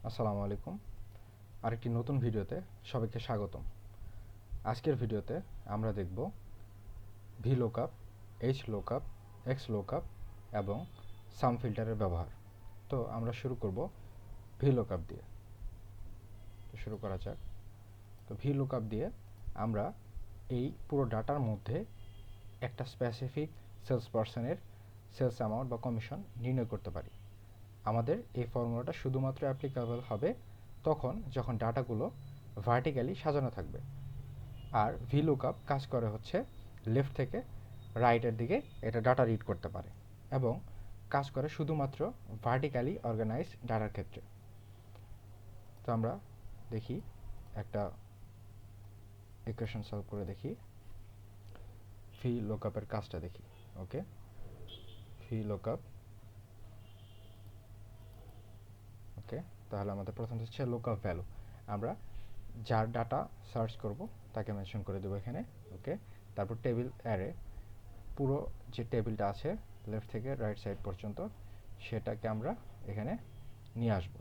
আসসালামু আলাইকুম। আরেকটি নতুন ভিডিওতে সবাইকে স্বাগতম। আজকের ভিডিওতে আমরা দেখব VLOOKUP, HLOOKUP, XLOOKUP এবং সাম ফিল্টারের ব্যবহার। তো আমরা শুরু করব VLOOKUP দিয়ে। তো শুরু করা যাক। তো VLOOKUP দিয়ে আমরা এই পুরো ডাটার মধ্যে একটা স্পেসিফিক সেলস পারসনের সেলস অ্যামাউন্ট বা কমিশন নির্ণয় করতে পারি। আমাদের এই ফর্মুলাটা শুধুমাত্র অ্যাপ্লিকেবল হবে তখন যখন ডাটাগুলো ভার্টিক্যালি সাজানো থাকবে। আর VLOOKUP কাজ করে হচ্ছে লেফট থেকে রাইটের দিকে এটা ডাটা রিড করতে পারে এবং কাজ করে শুধুমাত্র ভার্টিক্যালি অর্গানাইজড ডাটার ক্ষেত্রে। তো আমরা দেখি একটা ইকুয়েশন সলভ করে দেখি। VLOOKUP এর কাজটা দেখি। ওকে, VLOOKUP। ওকে, তাহলে আমাদের প্রথম হচ্ছে লুকআপ ভ্যালু। আমরা যার ডাটা সার্চ করব তাকে মেনশন করে দেবো এখানে। ওকে, তারপর টেবিল অ্যারে, পুরো যে টেবিলটা আছে লেফট থেকে রাইট সাইড পর্যন্ত সেটাকে আমরা এখানে নিয়ে আসব।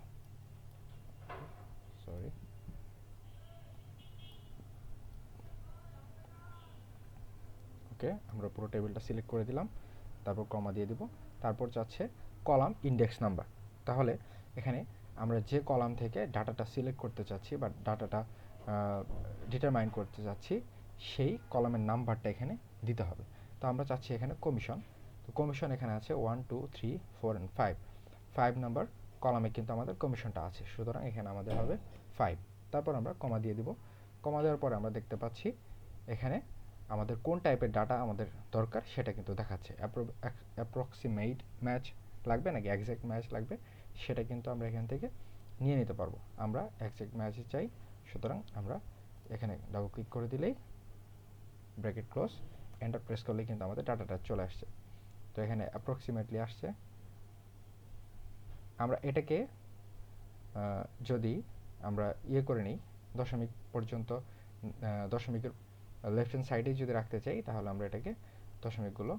সরি, ওকে, আমরা পুরো টেবিলটা সিলেক্ট করে দিলাম, তারপর কমা দিয়ে দিব। তারপর যাচ্ছে কলাম ইন্ডেক্স নাম্বার। তাহলে এখানে আমরা যে কলাম থেকে ডাটাটা সিলেক্ট করতে চাচ্ছি বা ডাটাটা ডিটারমাইন করতে চাচ্ছি সেই কলামের নাম্বারটা এখানে দিতে হবে। তো আমরা চাচ্ছি এখানে কমিশন। তো কমিশন এখানে আছে 1 2 3 4 and 5। 5 নাম্বার কলামে কিন্তু আমাদের কমিশনটা আছে, সুতরাং এখানে আমাদের হবে 5। তারপর আমরা কমা দিয়ে দিব। কমা দেওয়ার পরে আমরা দেখতে পাচ্ছি এখানে আমাদের কোন টাইপের ডাটা আমাদের দরকার সেটা কিন্তু দেখাচ্ছে। অ্যাপ্রক্সিমেট ম্যাচ লাগবে নাকি এক্স্যাক্ট ম্যাচ লাগবে সেটা কিন্তু আমরা এখান থেকে নিয়ে নিতে পারবো। আমরা এক্স্যাক্ট ম্যাচ চাই, সুতরাং আমরা এখানে ডাবল ক্লিক করে দিলেই ব্র্যাকেট ক্লোজ, এন্টার প্রেস করলেই কিন্তু আমাদের ডাটাটা চলে আসছে। তো এখানে অ্যাপ্রক্সিমেটলি আসছে। আমরা এটাকে যদি আমরা করে নিই দশমিক পর্যন্ত, দশমিকের লেফট হ্যান্ড সাইডে যদি রাখতে চাই তাহলে আমরা এটাকে দশমিকগুলো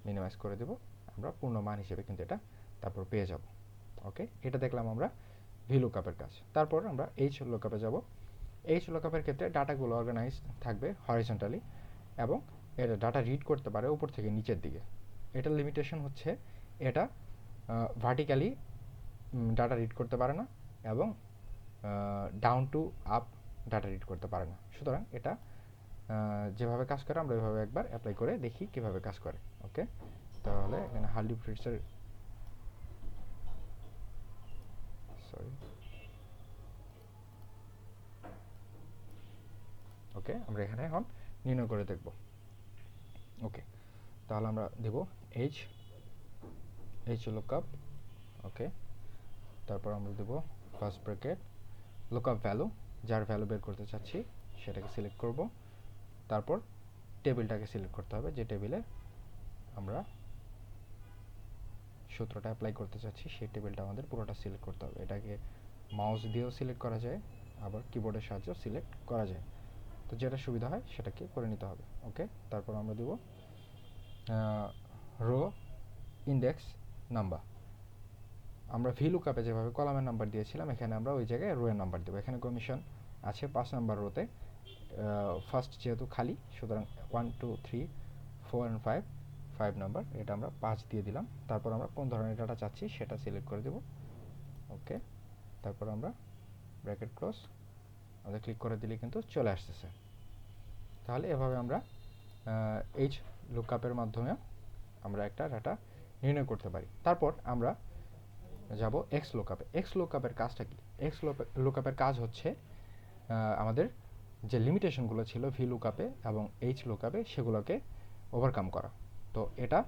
মিনিমাইজ করে দেব। আমরা পূর্ণ মান হিসেবে কিন্তু এটা তারপর পেয়ে যাব। ওকে, এটা দেখলাম আমরা VLOOKUP-এর কাজ। তারপর আমরা HLOOKUP-এ যাব। HLOOKUP-এর ক্ষেত্রে ডাটাগুলো অর্গানাইজ থাকবে হরিজন্টালি এবং এটা ডাটা রিড করতে পারে উপর থেকে নিচের দিকে। এটার লিমিটেশন হচ্ছে এটা ভার্টিক্যালি ডাটা রিড করতে পারে না এবং down to up data read করতে পারে না। সুতরাং এটা যেভাবে কাজ করে আমরা এভাবে একবার অ্যাপ্লাই করে দেখি কিভাবে কাজ করে। ওকে, তাহলে এখানে হার্লি ফ্রিটসের ওকে, আমরা এখানে এখন নির্ণয় করে দেখব। ওকে, তাহলে আমরা দেব HLOOKUP। ওকে, তারপর আমরা দেব ফার্স্ট ব্র্যাকেট লুকআপ ভ্যালু, যার ভ্যালু বের করতে চাচ্ছি সেটাকে সিলেক্ট করব। তারপর টেবিলটাকে সিলেক্ট করতে হবে যে টেবিলে আমরা সূত্রটা অ্যাপ্লাই করতে চাচ্ছি সেই টেবিলটা আমাদের পুরোটা সিলেক্ট করতে হবে। এটাকে মাউস দিয়েও সিলেক্ট করা যায়, আবার কিবোর্ডের সাহায্যেও সিলেক্ট করা যায়। তো যেটা সুবিধা হয় সেটাকে করে নিতে হবে। ওকে, তারপর আমরা দেব রো ইন্ডেক্স নাম্বার। আমরা VLOOKUP-এ যেভাবে কলামের নাম্বার দিয়েছিলাম এখানে আমরা ওই জায়গায় রো এর নাম্বার দেবো। এখানে কমিশন আছে 5 নাম্বার রোতে, ফার্স্ট যেহেতু খালি সুতরাং 1 2 3 4 and 5, 5 নাম্বার, এটা আমরা 5 দিয়ে দিলাম। তারপর আমরা কোন ধরনের ডাটা চাচ্ছি সেটা সিলেক্ট করে দেব। ওকে, তারপর আমরা ব্র্যাকেট ক্লোজ, আমাদের ক্লিক করে দিলে কিন্তু চলে আসতেছে। তাহলে এভাবে আমরা HLOOKUP-এর মাধ্যমে আমরা একটা ডাটা নির্ণয় করতে পারি। তারপর আমরা যাব XLOOKUP-এ। XLOOKUP-এর কাজটা কি? XLOOKUP-এর কাজ হচ্ছে আমাদের যে লিমিটেশনগুলো ছিল VLOOKUP-এ এবং HLOOKUP-এ সেগুলোকে ওভারকাম করা। তো এটা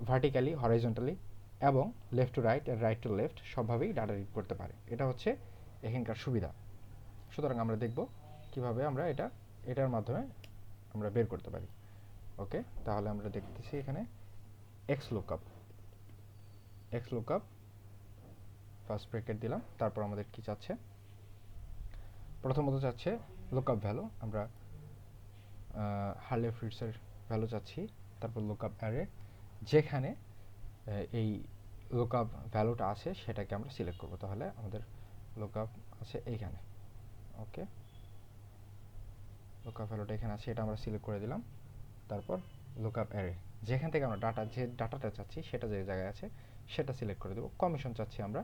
ভার্টিক্যালি, হরাইজন্টালি এবং লেফট টু রাইট আর রাইট টু লেফট সবভাবেই ডাটা রিড করতে পারে। এটা হচ্ছে এখানকার সুবিধা। সুতরাং আমরা দেখব কিভাবে আমরা এটার মাধ্যমে আমরা বের করতে পারি। ওকে, তাহলে আমরা দেখতেছি এখানে XLOOKUP ফার্স্ট ব্র্যাকেট দিলাম। তারপর আমাদের কি চাচ্ছে, প্রথমত চাচ্ছে লুকআপ ভ্যালু, আমরা হার্লে ফ্রিটসের ভ্যালু চাচ্ছি। তারপর লুকআপ অ্যারে, যেখানে এই লুকআপ ভ্যালুটা আছে সেটাকে আমরা সিলেক্ট করব। তাহলে আমাদের লুকআপ আছে এইখানে। ওকে, লুকআপ ভ্যালুটা এখানে আছে, এটা আমরা সিলেক্ট করে দিলাম। তারপর লুকআপ অ্যারে, যেখান থেকে আমরা যে ডাটাটা চাচ্ছি সেটা যে জায়গায় আছে সেটা সিলেক্ট করে দেব। কমিশন চাচ্ছি আমরা,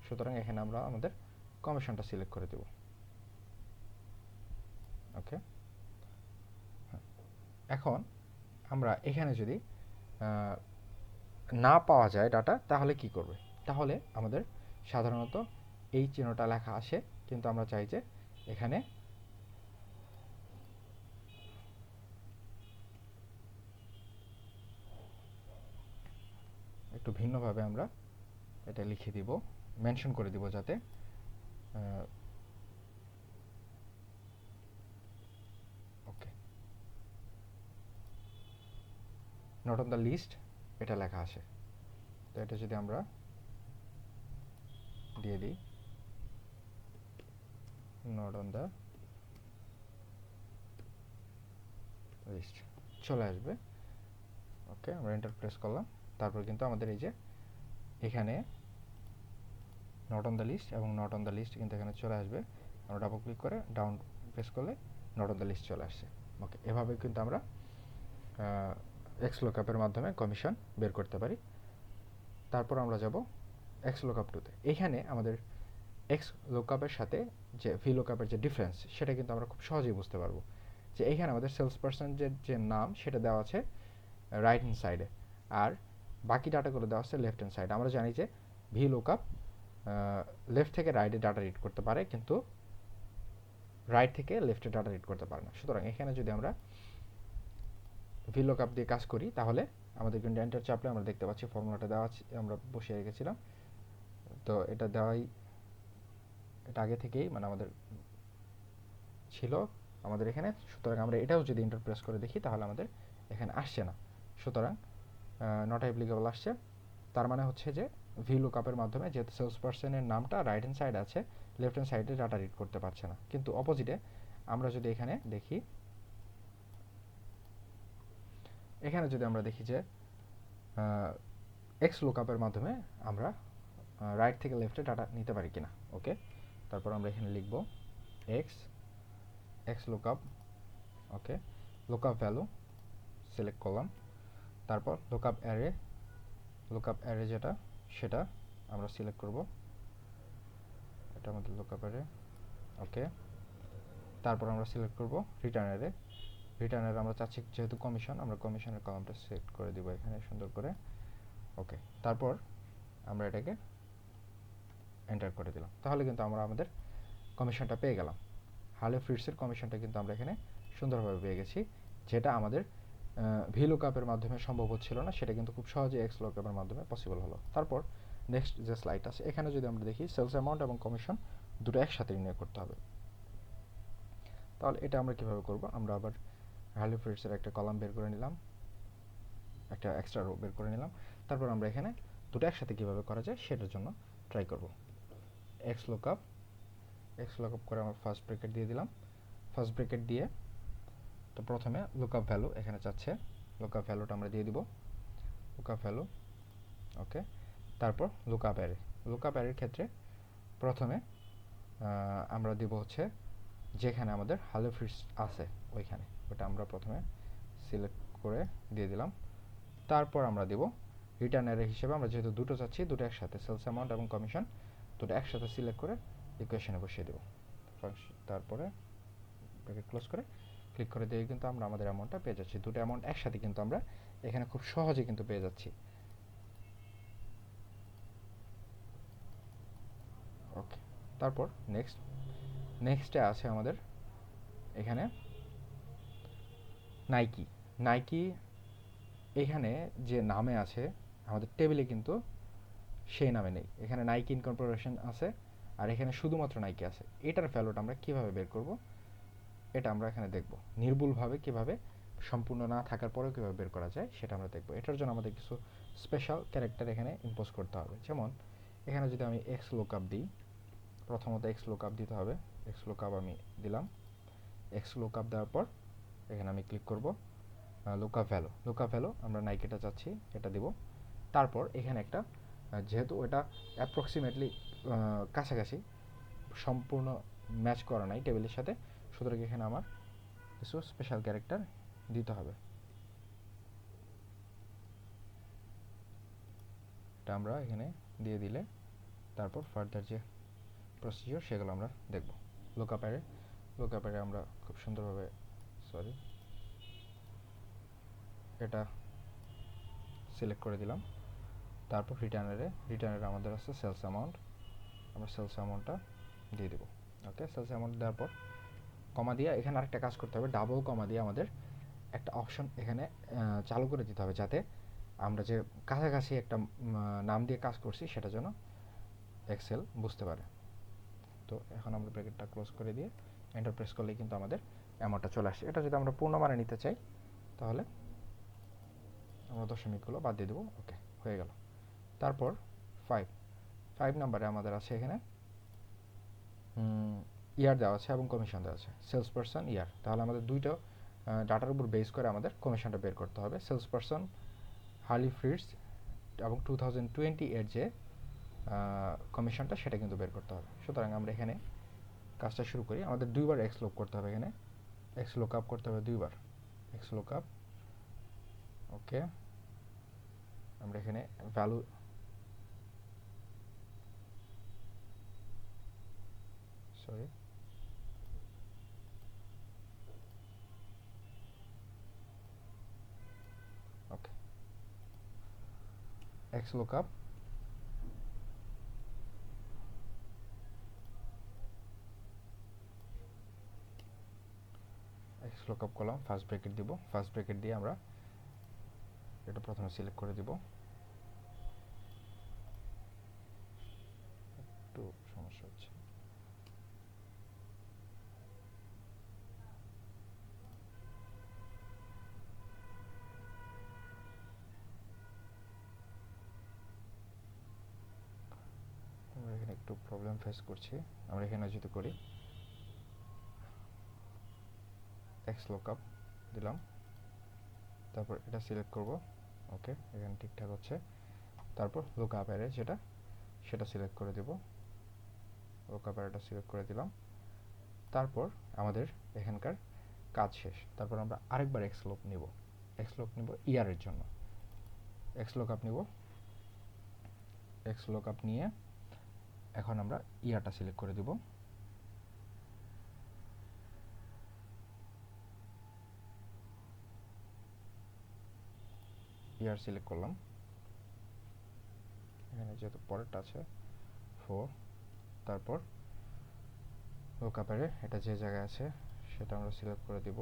সুতরাং এখানে আমরা আমাদের কমিশনটা সিলেক্ট করে দেব। ওকে, এখন আমরা এখানে যদি না পাওয়া যায় ডাটা তাহলে কি করবে? তাহলে আমাদের সাধারণত এই চিহ্নটা লেখা আসে, কিন্তু আমরা চাই যে এখানে একটু ভিন্নভাবে আমরা এটা লিখে দিব, মেনশন করে দিব, যাতে ওকে, নট অন দ্য লিস্ট এটা লেখা আসে। তো এটা যদি আমরা দিয়ে দিই নট অন দ্য লিস্ট, চলে আসবে। ওকে, আমরা এন্টার প্রেস করলাম, তারপর কিন্তু আমাদের এই যে এখানে নট অন দ্য লিস্ট এবং নট অন দ্য লিস্ট কিন্তু এখানে চলে আসবে। আমরা ডাবল ক্লিক করে ডাউন প্রেস করলে নট অন দ্য লিস্ট চলে আসছে। ওকে, এভাবে কিন্তু আমরা এক্স লুকআপের মাধ্যমে কমিশন বের করতে পারি। তারপর আমরা যাব এক্স লুকআপ টুতে। এখানে আমাদের এক্স লুকআপের সাথে যে ভি লুকআপের যে ডিফারেন্স সেটা কিন্তু আমরা খুব সহজেই বুঝতে পারবো। যে এখানে আমাদের সেলস পার্সনের যে নাম সেটা দেওয়া আছে রাইট হ্যান্ড সাইডে, আর বাকি ডাটাগুলো দেওয়া আছে লেফট হ্যান্ড সাইডে। আমরা জানি যে ভি লুকআপ লেফট থেকে রাইটে ডাটা রিড করতে পারে, কিন্তু রাইট থেকে লেফটে ডাটা রিড করতে পারে না। সুতরাং এখানে যদি আমরা ভি লুকআপ দিয়ে কাজ করি তাহলে আমাদের কিন্তু এন্টার চাপলে আমরা দেখতে পাচ্ছি ফর্মুলাটা দেওয়া আছে, আমরা বসিয়ে রেখেছিলাম। তো এটা দেওয়াই, এটা আগে থেকেই মানে আমাদের ছিল আমাদের এখানে। সুতরাং আমরা এটাও যদি এন্টার প্রেস করে দেখি তাহলে আমাদের এখানে আসছে না। সুতরাং নট অ্যাপ্লিকেবল আসছে। তার মানে হচ্ছে যে ভি লুকআপের মাধ্যমে যেহেতু সেলস পার্সনের নামটা রাইট হ্যান্ড সাইডে আছে, লেফট হ্যান্ড সাইডে ডাটা রিড করতে পারছে না। কিন্তু অপোজিটে আমরা যদি এখানে দেখি, এখানে যদি আমরা দেখি যে এক্স লুকআপের মাধ্যমে আমরা রাইট থেকে লেফটে ডাটা নিতে পারি কিনা। ওকে, তারপর আমরা এখানে লিখব এক্স লুকআপ। ওকে, লুকআপ ভ্যালু সিলেক্ট করলাম, তারপর লুকআপ অ্যারে যেটা সেটা আমরা সিলেক্ট করব, এটা আমাদের লুকআপ অ্যারে। ওকে, তারপর আমরা সিলেক্ট করব রিটার্ন অ্যারে। আমরা চাচ্ছি যেহেতু কমিশন, আমরা কমিশনের কলামটা সিলেক্ট করে দিব এখানে সুন্দর করে। ওকে, তারপর আমরা এটাকে এন্টার করে দিলাম, তাহলে কিন্তু আমরা আমাদের কমিশনটা পেয়ে গেলাম। হালে ফ্রিটসের কমিশনটা কিন্তু আমরা এখানে সুন্দরভাবে পেয়ে গেছি, যেটা আমাদের ভি লুকআপের মাধ্যমে সম্ভব হচ্ছিল না, সেটা কিন্তু খুব সহজে এক্স লুকআপের মাধ্যমে পসিবল হলো। তারপর নেক্সট যে স্লাইড আছে, এখানে যদি আমরা দেখি সেলস অ্যামাউন্ট এবং কমিশন দুটো একসাথে নির্ণয় করতে হবে। তাহলে এটা আমরা কিভাবে করব? আমরা আবার হালে ফ্রিটসের একটা কলাম বের করে নিলাম, একটা এক্সট্রা রো বের করে নিলাম। তারপর আমরা এখানে দুটো একসাথে কিভাবে করা যায় সেটার জন্য ট্রাই করব। এক্স লুকআপ করে আমরা ফার্স্ট ব্র্যাকেট দিয়ে দিলাম। ফার্স্ট ব্র্যাকেট দিয়ে তো প্রথমে লুকআপ ভ্যালু এখানে চাচ্ছে, লুকআপ ভ্যালুটা আমরা দিয়ে দিব, লুকআপ ভ্যালু। ওকে, তারপর লুকআপ অ্যারের ক্ষেত্রে প্রথমে আমরা দিব হচ্ছে যেখানে আমাদের হ্যালো ফ্রিটস আছে ওইখানে, ওটা আমরা প্রথমে সিলেক্ট করে দিয়ে দিলাম। তারপর আমরা দিব রিটার্ন অ্যারে হিসেবে, আমরা যেহেতু দুটো চাচ্ছি দুটো একসাথে, সেলস অ্যামাউন্ট এবং কমিশন দুটো একসাথে সিলেক্ট করে ইকুয়েশনে বসিয়ে দেব। তারপরে ব্র্যাকেট ক্লোজ করে ক্লিক করে দিয়ে কিন্তু আমরা আমাদের অ্যামাউন্টটা পেয়ে যাচ্ছি। দুটো অ্যামাউন্ট একসাথে কিন্তু আমরা এখানে খুব সহজে কিন্তু পেয়ে যাচ্ছি। ওকে, তারপর নেক্সটে আছে আমাদের এখানে নাইকি। এখানে যে নামে আছে আমাদের টেবিলে কিন্তু সেই নামে নেই, এখানে নাইকি ইনকর্পোরেশন আছে আর এখানে শুধুমাত্র নাইকি আছে। এটার ভ্যালুটা আমরা কিভাবে বের করব এটা আমরা এখানে দেখব। নির্ভুলভাবে কিভাবে, সম্পূর্ণ না থাকার পরেও কিভাবে বের করা যায় সেটা আমরা দেখব। এটার জন্য আমাদের কিছু স্পেশাল ক্যারেক্টার এখানে ইম্পোজ করতে হবে। যেমন এখানে যদি আমি এক্স লুকআপ দিই, প্রথমত এক্স লুকআপ দিতে হবে। এক্স লুকআপ আমি দিলাম, এক্স লুকআপ দেওয়ার পর এখানে আমি ক্লিক করব লুকআপ ভ্যালু আমরা নাইকিটা চাচ্ছি এটা দিব। তারপর এখানে একটা যেহেতু ওটা অ্যাপ্রক্সিমেটলি কাছাকাছি সম্পূর্ণ ম্যাচ করা নাই টেবিলের সাথে, সুতরাং এখানে আমার কিছু স্পেশাল ক্যারেক্টার দিতে হবে। এটা আমরা এখানে দিয়ে দিলে তারপর ফার্দার যে প্রসিডিওর সেগুলো আমরা দেখব। লুকআপে আমরা খুব সুন্দরভাবে এটা সিলেক্ট করে দিলাম। তারপর রিটার্নারে আমাদের আছে সেলস অ্যামাউন্ট, আমরা সেলস অ্যামাউন্টটা দিয়ে দেবো। ওকে, সেলস অ্যামাউন্ট দেওয়ার পর কমা দিয়ে এখানে আরেকটা কাজ করতে হবে, ডাবল কমা দিয়ে আমাদের একটা অপশন এখানে চালু করে দিতে হবে, যাতে আমরা যে কাছাকাছি একটা নাম দিয়ে কাজ করছি সেটা যেন এক্সেল বুঝতে পারে। তো এখন আমরা ব্র্যাকেটটা ক্লোজ করে দিয়ে এন্টার প্রেস করলেই কিন্তু আমাদের অ্যামাউন্টটা চলে আসছে। এটা যদি আমরা পূর্ণ মানে নিতে চাই তাহলে আমরা দশমিকগুলো বাদ দিয়ে দেবো। ওকে, হয়ে গেল। তারপর 5 নাম্বারে আমাদের আছে এখানে ইয়ার দেওয়া আছে এবং কমিশন দেওয়া আছে, সেলস পারসন ইয়ার। তাহলে আমাদের দুইটা ডাটার উপর বেস করে আমাদের কমিশনটা বের করতে হবে। সেলস পারসন হার্লি ফ্রিডস এবং 2020 এর যে কমিশনটা সেটা কিন্তু বের করতে হবে। সুতরাং আমরা এখানে কাজটা শুরু করি। আমাদের দুইবার এক্স লুক করতে হবে, এখানে এক্স লুক আপ করতে হবে দুইবার, এক্স লুক আপ। ওকে, আমরা এখানে ভ্যালু ওকে, x look up x look up করলাম, ফার্স্ট ব্র্যাকেট দিব, ফার্স্ট ব্র্যাকেট দিয়ে আমরা এটা প্রথমে সিলেক্ট করে দিব। একটু সমস্যা হচ্ছে, আমরা এখানে একটু প্রবলেম ফেস করছি। আমরা এখানে যদি করি এক্স লুকআপ দিলাম, তারপর এটা সিলেক্ট করব। ওকে, এখানে ঠিকঠাক হচ্ছে। তারপর লুকআপ অ্যারে সেটা সিলেক্ট করে দেব, লুকআপ অ্যারেটা সিলেক্ট করে দিলাম। তারপর আমাদের এখানকার কাজ শেষ। তারপর আমরা আরেকবার এক্স লুক নিব ইয়ারের জন্য, এক্স লুকআপ নিব, এক্স লুকআপ নিয়ে এখন আমরা ইয়ারটা সিলেক্ট করে দিব। ইয়ার সিলেক্ট করলাম, এখানে যেহেতু পরেরটা আছে 4, তারপর লুকআপের এটা যে জায়গায় আছে সেটা আমরা সিলেক্ট করে দিব।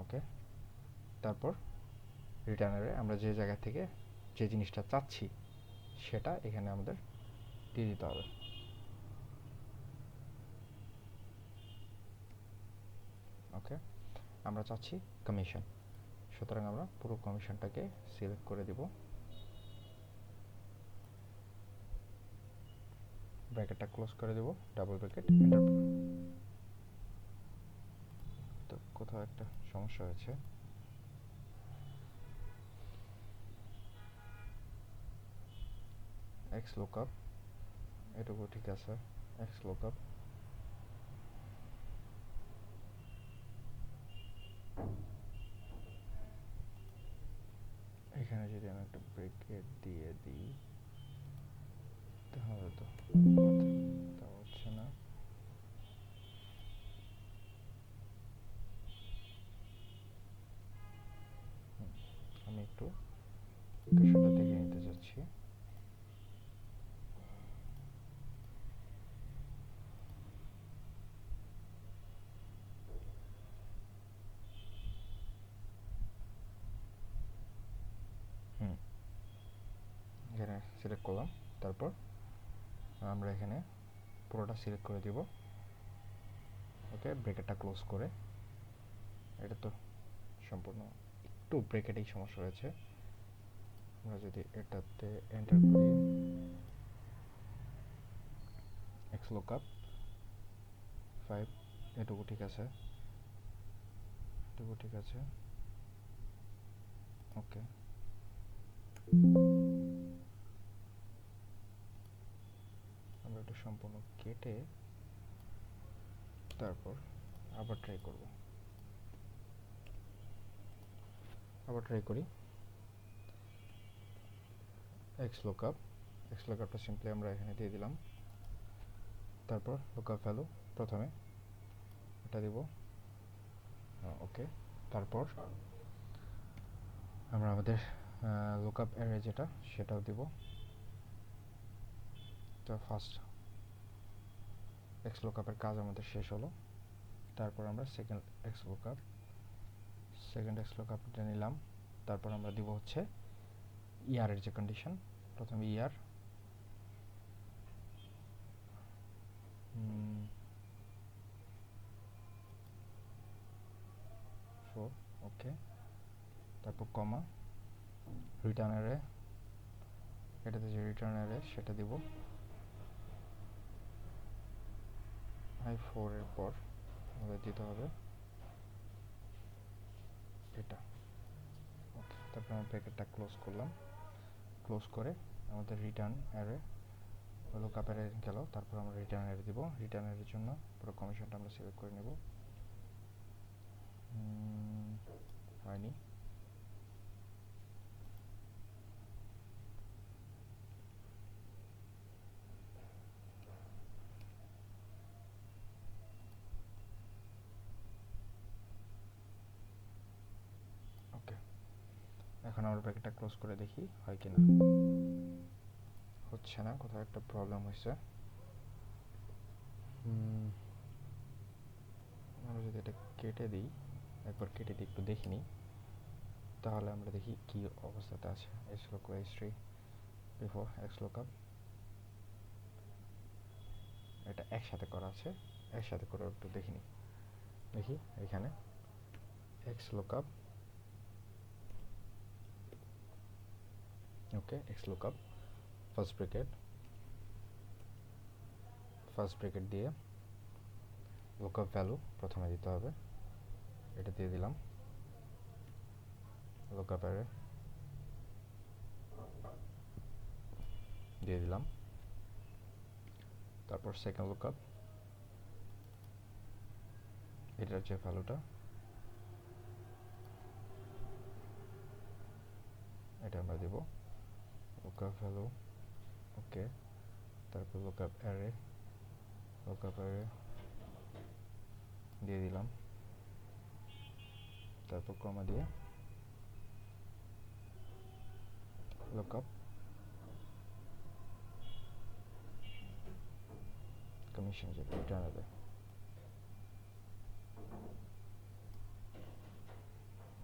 ওকে, তারপর রিটার্নারে আমরা যে জায়গা থেকে যে জিনিসটা চাচ্ছি সেটা এখানে আমাদের দিয়ে দিতে হবে। ওকে, আমরা চাচ্ছি কমিশন, সুতরাং আমরা পুরো কমিশনটাকে সিলেক্ট করে দিব। ব্র্যাকেটটা ক্লোজ করে দেব, ডাবল ব্র্যাকেট, এন্টার। তো কোথাও একটা সমস্যা হয়েছে, এক্স লুকআপ এটুকু ঠিক আছে, এক্স লুকআপ এখানে যদি আমি একটা ব্র্যাকেট দিয়ে দিই তাহলে তো তা হচ্ছে না। আমি একটু সেটা দেখে নিতে চাচ্ছি। এখানে সিলেক্ট করলাম, তারপর আমরা এখানে পুরোটা সিলেক্ট করে দিব। ওকে, ব্র্যাকেটটা ক্লোজ করে, এটা তো সম্পূর্ণ একটু ব্র্যাকেটেই সমস্যা হয়েছে। আমরা যদি এটাতে এন্টার করি, এক্স লুকআপ 5 এটুকু ঠিক আছে, এটুকু ঠিক আছে। ওকে, আমরা একটু সম্পূর্ণ কেটে তারপর আবার ট্রাই করব। আবার ট্রাই করি এক্স লুকআপটা সিম্পলি আমরা এখানে দিয়ে দিলাম। তারপর লুকআপ ভ্যালু প্রথমে এটা দিব, ওকে। তারপর আমরা আমাদের লুকআপ অ্যারে যেটা সেটাও দিব। তো ফার্স্ট এক্স লুকআপের কাজ আমাদের শেষ হলো। তারপর আমরা সেকেন্ড এক্স লুকআপটা নিলাম। তারপর আমরা দিব হচ্ছে ইয়ারের যে কন্ডিশন, প্রথমে ইয়ার ওকে। তারপর কমা রিটার্ন অ্যারে, এটাতে যে রিটার্ন অ্যারে সেটা দিব। i4 এর পর আমাদের দিতে হবে এটা, ওকে। তারপর আমরা ব্র্যাকেটটা ক্লোজ করলাম। ক্লোজ করে আমাদের রিটার্ন অ্যারে লুকআপ অ্যারে গেল। তারপর আমরা রিটার্ন অ্যারে দিব। রিটার্ন অ্যারের জন্য পুরো কমিশনটা আমরা সিলেক্ট করে নেব। হয়নি, ওকে। এখন আমরা ব্র্যাকেটটা ক্লোজ করে দেখি হয় কিনা। হচ্ছে না, কোথাও একটা প্রবলেম হয়েছে। আমরা যদি এটা কেটে দিই, একবার কেটে দিই একটু দেখি নিই, তাহলে আমরা দেখি কি অবস্থাতে আছে। X lookup h3 before x lookup, এটা একসাথে করা আছে, একসাথে করে একটু দেখি নিই। দেখি এখানে এক্স লুকআপ, ওকে। এক্স লুকআপ ফার্স্ট ব্র্যাকেট দিয়ে লুকআপ ভ্যালু প্রথমে দিতে হবে, এটা দিয়ে দিলাম। লুকআপ অ্যারে দিয়ে দিলাম। তারপর সেকেন্ড লুকআপ, এটার যে ভ্যালুটা এটা আমরা দিব, লুকআপ ভ্যালু, ওকে। তারপর লুকআপ অ্যারে দিয়ে দিলাম। তারপর কমা দিয়ে লুকআপ কমিশন যে রিটার্ন হবে,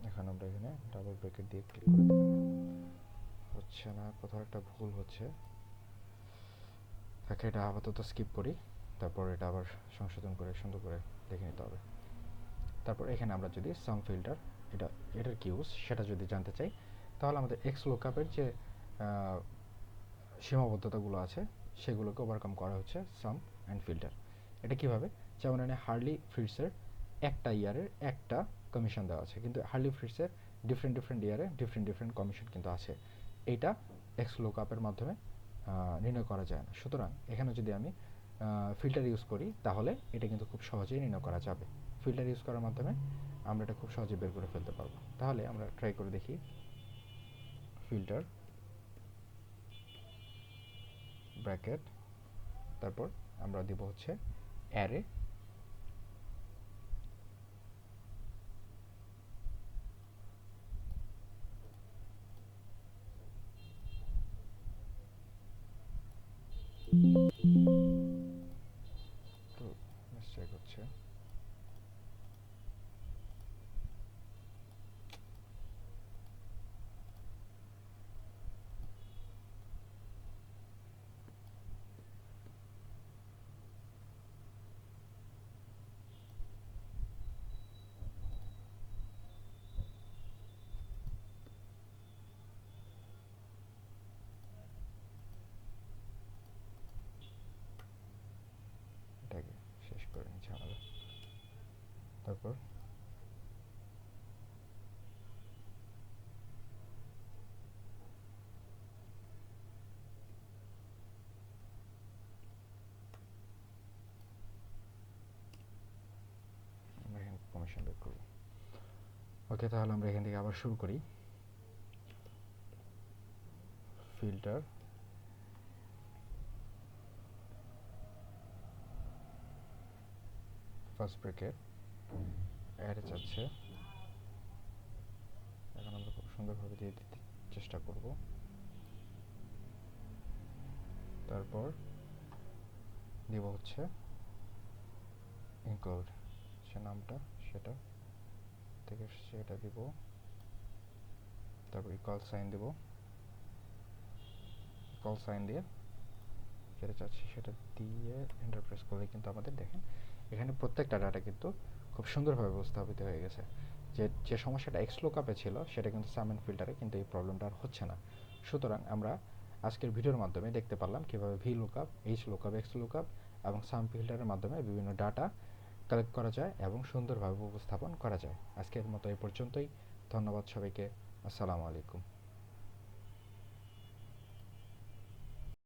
এখন আমরা এখানে ডাবল ব্র্যাকেট দিয়ে ক্লিক করে দিলাম। হচ্ছে না, কোথাও একটা ভুল হচ্ছে। তাকে এটা আপাতত স্কিপ করি, তারপর এটা আবার সংশোধন করে সুন্দর করে দেখে নিতে হবে। তারপর এখানে আমরা যদি সাম ফিল্টার এটার কি ইউজ সেটা যদি জানতে চাই, তাহলে আমাদের এক্স লুকআপের যে সীমাবদ্ধতাগুলো আছে সেগুলোকে ওভারকাম করা হচ্ছে সাম অ্যান্ড ফিল্টার। এটা কিভাবে, যেমন এখানে হার্লি ফ্রিটসের একটা ইয়ারের একটা কমিশন দেওয়া আছে, কিন্তু হার্লি ফ্রিটসের ডিফারেন্ট ইয়ারে ডিফারেন্ট কমিশন কিন্তু আছে। এইটা এক্স লুকআপের মাধ্যমে নির্ণয় করা যায় না। সুতরাং এখানে যদি আমি ফিল্টার ইউজ করি তাহলে এটা কিন্তু খুব সহজেই নির্ণয় করা যাবে। ফিল্টার ইউজ করার মাধ্যমে আমরা এটা খুব সহজে বের করে ফেলতে পারবো। তাহলে আমরা ট্রাই করে দেখি। ফিল্টার ব্র্যাকেট, তারপর আমরা দিব হচ্ছে অ্যারে, তো মিস্টেক হচ্ছে। এটাকে শেষ করে নিচ্ছি আমরা। তারপর ইনফরমেশন বের করব। ওকে, তাহলে আমরা এখান থেকে আবার শুরু করি। ফিল্টার, ফার্স্ট ব্র্যাকেট, অ্যারে চাচ্ছে, এখন আমরা খুব সুন্দরভাবে দিয়ে দিতে চেষ্টা করব। তারপর দিব হচ্ছে ইনক্লুড, সে নামটা সেটা থেকে সেটা দিব। তারপর ইকুয়াল সাইন দিব, ইকুয়াল সাইন দিয়ে যেটা চাচ্ছি সেটা দিয়ে এন্টার প্রেস করলে কিন্তু আমাদের দেখেন এখানে প্রত্যেকটা ডাটা কিন্তু খুব সুন্দরভাবে উপস্থাপিত হয়ে গেছে। যে সমস্যাটা এক্স লুকআপে ছিল সেটা কিন্তু সাম এন্ড ফিল্টারে কিন্তু এই প্রবলেমটা আর হচ্ছে না। সুতরাং আমরা আজকের ভিডিওর মাধ্যমে দেখতে পারলাম কীভাবে V lookup, H lookup, x lookup এবং সাম ফিল্টারের মাধ্যমে বিভিন্ন ডাটা কালেক্ট করা যায় এবং সুন্দরভাবে উপস্থাপন করা যায়। আজকের মতো এই পর্যন্তই। ধন্যবাদ সবাইকে। আসসালামু আলাইকুম।